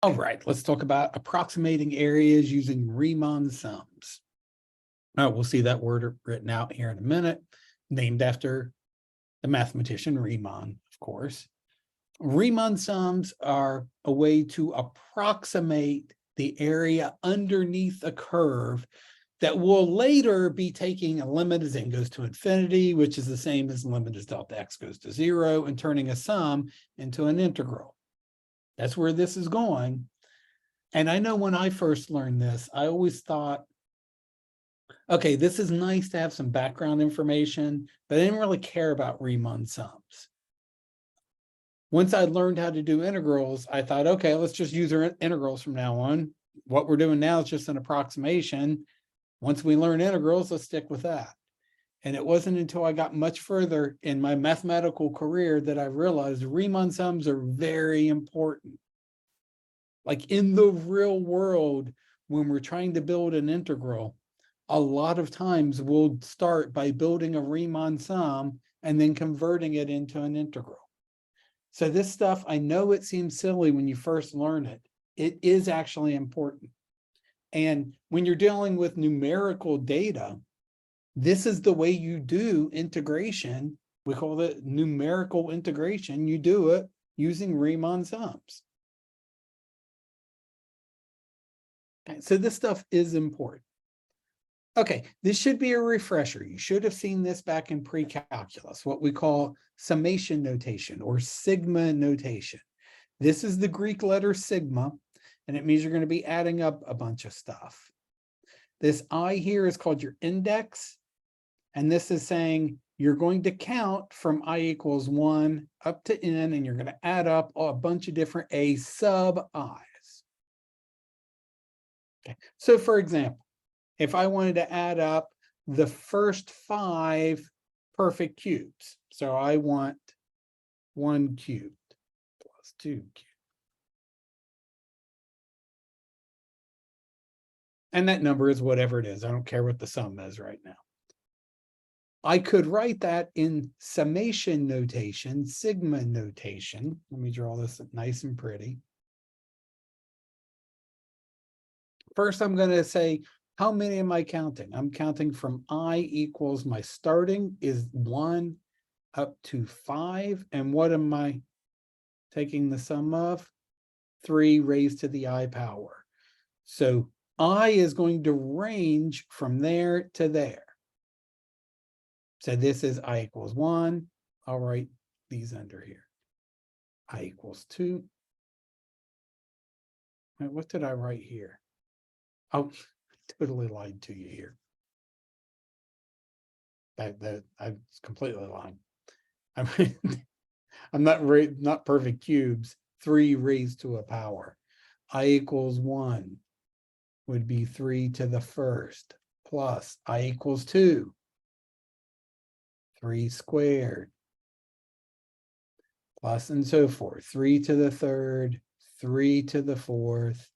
All right, let's talk about approximating areas using Riemann sums. We'll see that word written out here in a minute, named after the mathematician Riemann, of course. Riemann sums are a way to approximate the area underneath a curve that will later be taking a limit as n goes to infinity, which is the same as limit as delta x goes to 0, and turning a sum into an integral. That's where this is going. And I know when I first learned this, I always thought, okay, this is nice to have some background information, but I didn't really care about Riemann sums. Once I learned how to do integrals, I thought, okay, let's just use our integrals from now on. What we're doing now is just an approximation. Once we learn integrals, let's stick with that. And it wasn't until I got much further in my mathematical career that I realized Riemann sums are very important. Like in the real world, when we're trying to build an integral, a lot of times we'll start by building a Riemann sum and then converting it into an integral. So this stuff, I know it seems silly when you first learn it. It is actually important. And when you're dealing with numerical data, this is the way you do integration. We call it numerical integration. You do it using Riemann sums. Okay, so this stuff is important. Okay, this should be a refresher. You should have seen this back in pre-calculus, what we call summation notation or sigma notation. This is the Greek letter sigma, and it means you're going to be adding up a bunch of stuff. This I here is called your index, and this is saying you're going to count from I equals 1 up to n, and you're going to add up a bunch of different a sub i's. Okay, so for example, if I wanted to add up the first 5 perfect cubes, so I want 1 cubed plus 2 cubed. And that number is whatever it is. I don't care what the sum is right now. I could write that in summation notation, sigma notation. Let me draw this nice and pretty. First, I'm going to say, how many am I counting? I'm counting from I equals my starting is 1 up to 5. And what am I taking the sum of? 3 raised to the I power. So I is going to range from there to there. So this is I equals 1. I'll write these under here. I equals 2. Wait, what did I write here? Oh, totally lied to you here. That I was completely lying. I'm not perfect cubes. 3 raised to a power. I equals 1 would be 3 to the first plus I equals 2. 3 squared plus and so forth. 3 to the third, 3 to the fourth,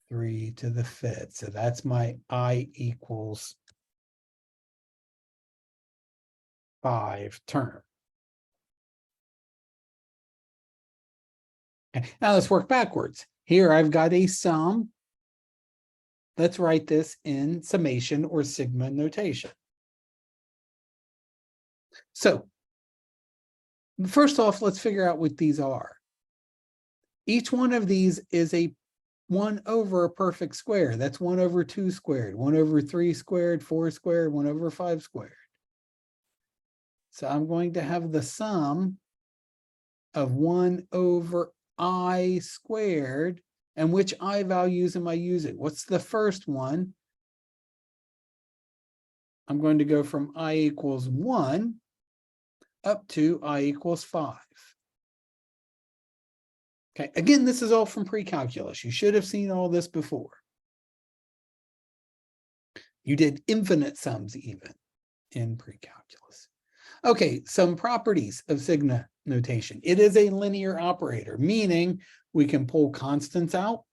3 to the fifth. So that's my I equals 5 term. Okay. Now let's work backwards. Here I've got a sum. Let's write this in summation or sigma notation. So first off, let's figure out what these are. Each one of these is a 1 over a perfect square. That's 1 over 2 squared, 1 over 3 squared, 4 squared, 1 over 5 squared. So I'm going to have the sum of 1 over I squared. And which I values am I using? What's the first one? I'm going to go from I equals 1 up to I equals 5. Okay, again, this is all from pre-calculus. You should have seen all this before. You did infinite sums even in pre-calculus. Okay, some properties of sigma notation. It is a linear operator, meaning we can pull constants out.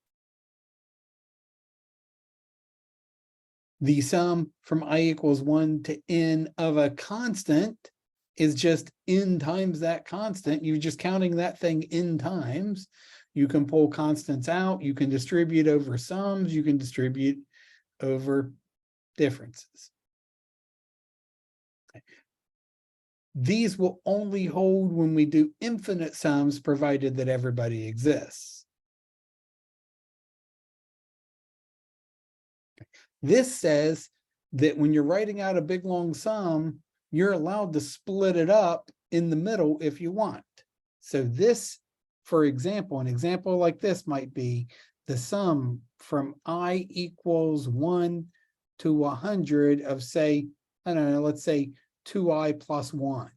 The sum from I equals 1 to n of a constant is just n times that constant. You're just counting that thing n times. You can pull constants out. You can distribute over sums. You can distribute over differences. These will only hold when we do infinite sums, provided that everybody exists. This says that when you're writing out a big long sum, you're allowed to split it up in the middle if you want. So this, for example, an example like this might be the sum from I equals 1 to 100 of, say, I don't know, let's say 2i plus 1.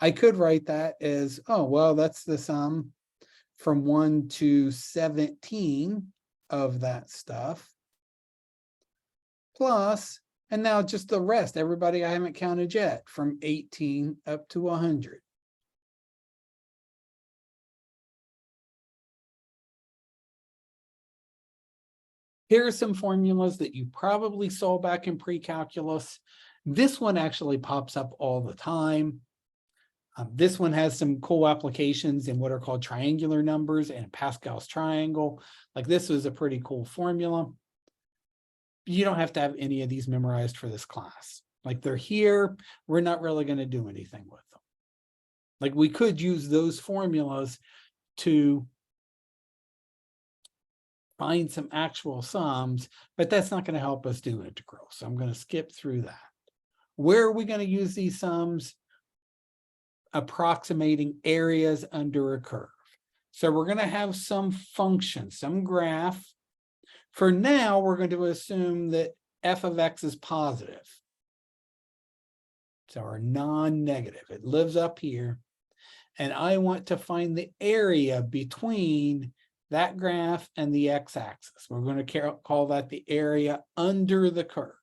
I could write that as, oh, well, that's the sum from 1 to 17 of that stuff. Plus, and now just the rest, everybody I haven't counted yet, from 18 up to 100. Here are some formulas that you probably saw back in pre-calculus. This one actually pops up all the time. This one has some cool applications in what are called triangular numbers and Pascal's triangle. Like, this was a pretty cool formula. You don't have to have any of these memorized for this class. Like, they're here. We're not really going to do anything with them. Like, we could use those formulas to find some actual sums, but that's not going to help us do integrals. So I'm going to skip through that. Where are we going to use these sums? Approximating areas under a curve. So we're going to have some function, some graph. For now, we're going to assume that f of x is positive. So our non-negative, it lives up here. And I want to find the area between that graph and the x-axis. We're going to call that the area under the curve.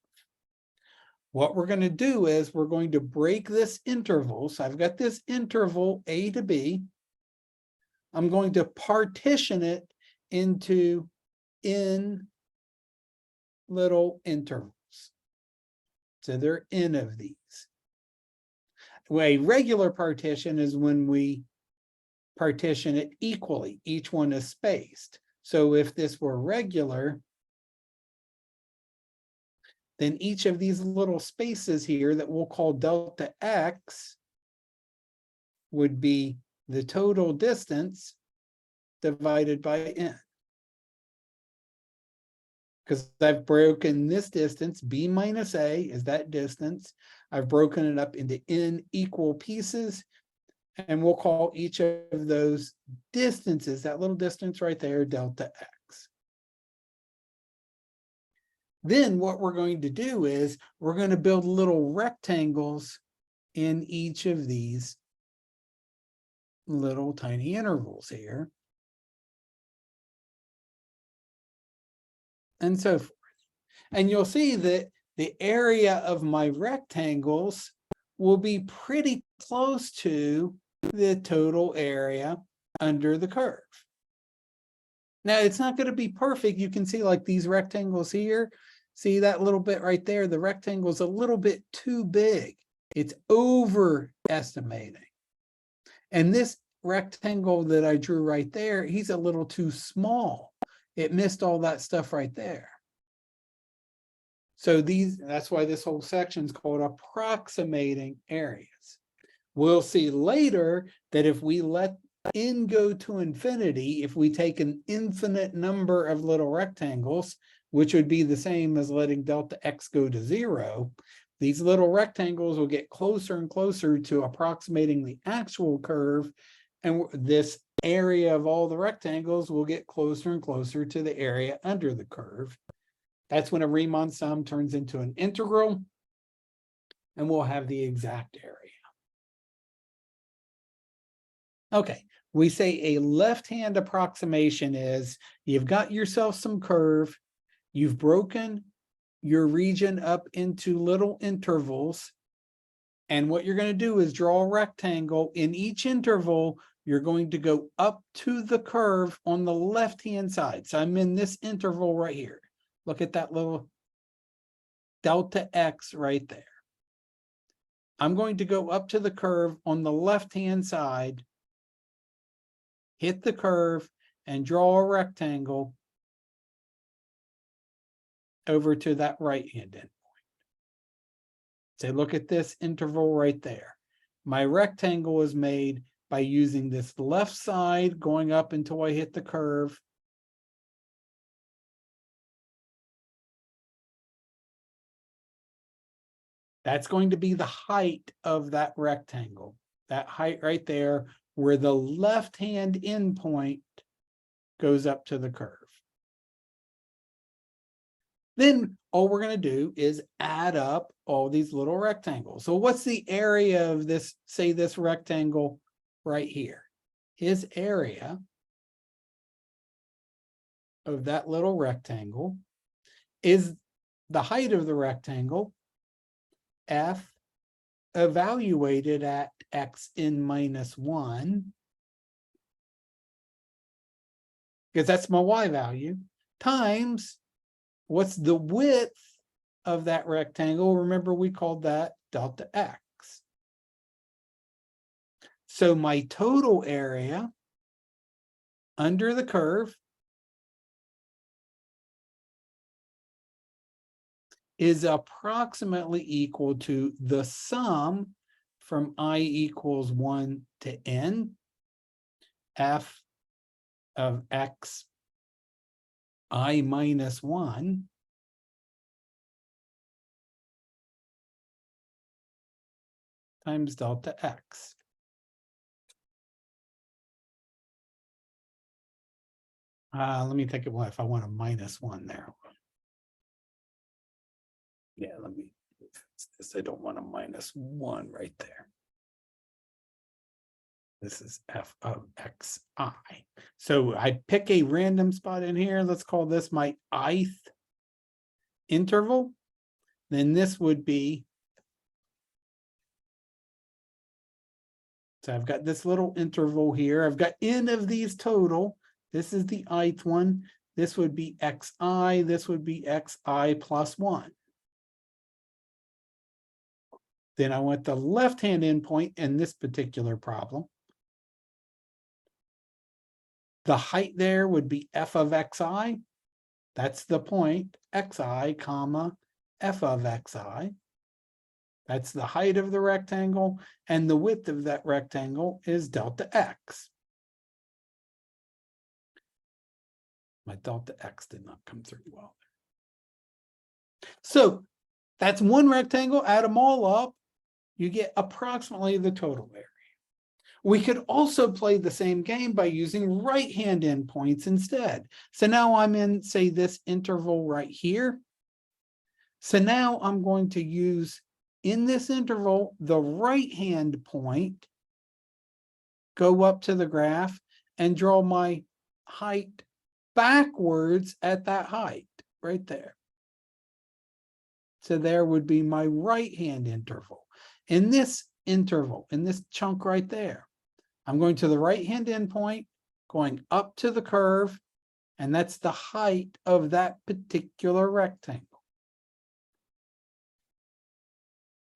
What we're going to do is we're going to break this interval. So I've got this interval A to B. I'm going to partition it into n little intervals. So there are n of these. A regular partition is when we partition it equally. Each one is spaced. So if this were regular, then each of these little spaces here that we'll call delta x would be the total distance divided by n. Because I've broken this distance, b minus a is that distance. I've broken it up into n equal pieces, and we'll call each of those distances, that little distance right there, delta x. Then what we're going to do is we're going to build little rectangles in each of these little tiny intervals here. And so forth. And you'll see that the area of my rectangles will be pretty close to the total area under the curve. Now, it's not going to be perfect. You can see like these rectangles here. See that little bit right there? The rectangle's a little bit too big. It's overestimating. And this rectangle that I drew right there, he's a little too small. It missed all that stuff right there. So that's why this whole section is called approximating areas. We'll see later that if we let n go to infinity, if we take an infinite number of little rectangles, which would be the same as letting delta x go to 0, these little rectangles will get closer and closer to approximating the actual curve, and this area of all the rectangles will get closer and closer to the area under the curve. That's when a Riemann sum turns into an integral, and we'll have the exact area. Okay, we say a left-hand approximation is you've got yourself some curve, you've broken your region up into little intervals, and what you're going to do is draw a rectangle. In each interval, you're going to go up to the curve on the left-hand side. So I'm in this interval right here. Look at that little delta x right there. I'm going to go up to the curve on the left-hand side hit the curve, and draw a rectangle over to that right-hand endpoint. Say, look at this interval right there. My rectangle is made by using this left side going up until I hit the curve. That's going to be the height of that rectangle. That height right there, where the left-hand endpoint goes up to the curve. Then all we're going to do is add up all these little rectangles. So what's the area of this, say this rectangle right here? His area of that little rectangle is the height of the rectangle, f, evaluated at xn minus 1, because that's my y value, times what's the width of that rectangle. Remember, we called that delta x. So my total area under the curve is approximately equal to the sum from I equals 1 to n, f of x I minus 1 times delta x. Let me think of what if I want a minus 1 there. Yeah, let me fix this. I don't want a minus 1 right there. This is f of xi. So I pick a random spot in here. Let's call this my ith interval. Then this would be, so I've got this little interval here. I've got n of these total. This is the ith one. This would be xi. This would be xi plus 1. Then I want the left-hand endpoint in this particular problem. The height there would be f of xi. That's the point, xi, comma, f of xi. That's the height of the rectangle, and the width of that rectangle is delta x. My delta x did not come through well. So that's one rectangle, add them all up, you get approximately the total area. We could also play the same game by using right-hand endpoints instead. So now I'm in, say, this interval right here. So now I'm going to use, in this interval, the right-hand point, go up to the graph, and draw my height backwards at that height, right there. So there would be my right-hand interval. In this interval, in this chunk right there, I'm going to the right-hand endpoint, going up to the curve, and that's the height of that particular rectangle.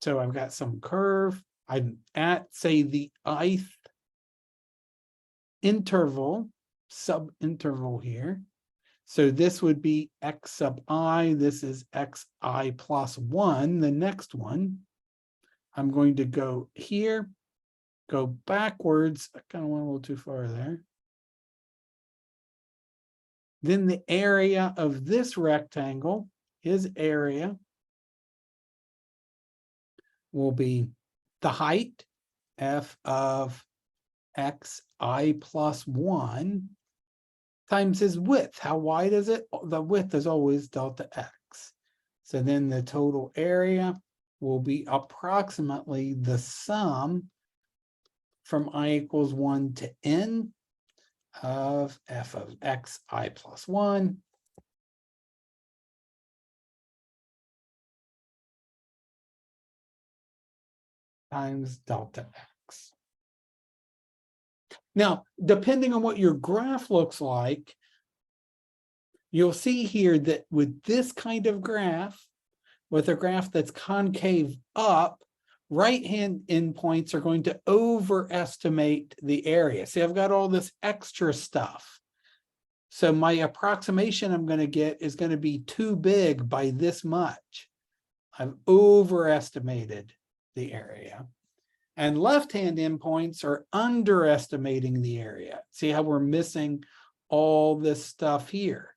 So I've got some curve. I'm at, say, the ith interval, sub-interval here. So this would be x sub I. This is xi plus 1, the next one. I'm going to go here, go backwards. I kind of went a little too far there. Then the area of this rectangle, his area, will be the height, f of xi plus 1, times his width. How wide is it? The width is always delta x. So then the total area will be approximately the sum from I equals 1 to n of f of xi plus 1 times delta x. Now, depending on what your graph looks like, you'll see here that with this kind of graph, with a graph that's concave up, right-hand endpoints are going to overestimate the area. See, I've got all this extra stuff. So my approximation I'm going to get is going to be too big by this much. I've overestimated the area. And left-hand endpoints are underestimating the area. See how we're missing all this stuff here?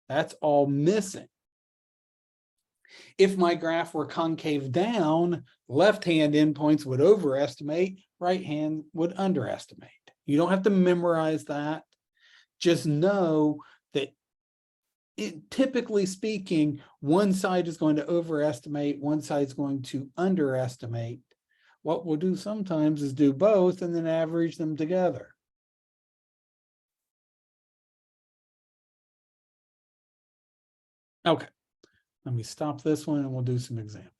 That's all missing. If my graph were concave down, left-hand endpoints would overestimate, right-hand would underestimate. You don't have to memorize that. Just know that typically speaking, one side is going to overestimate, one side is going to underestimate. What we'll do sometimes is do both and then average them together. Okay, let me stop this one and we'll do some examples.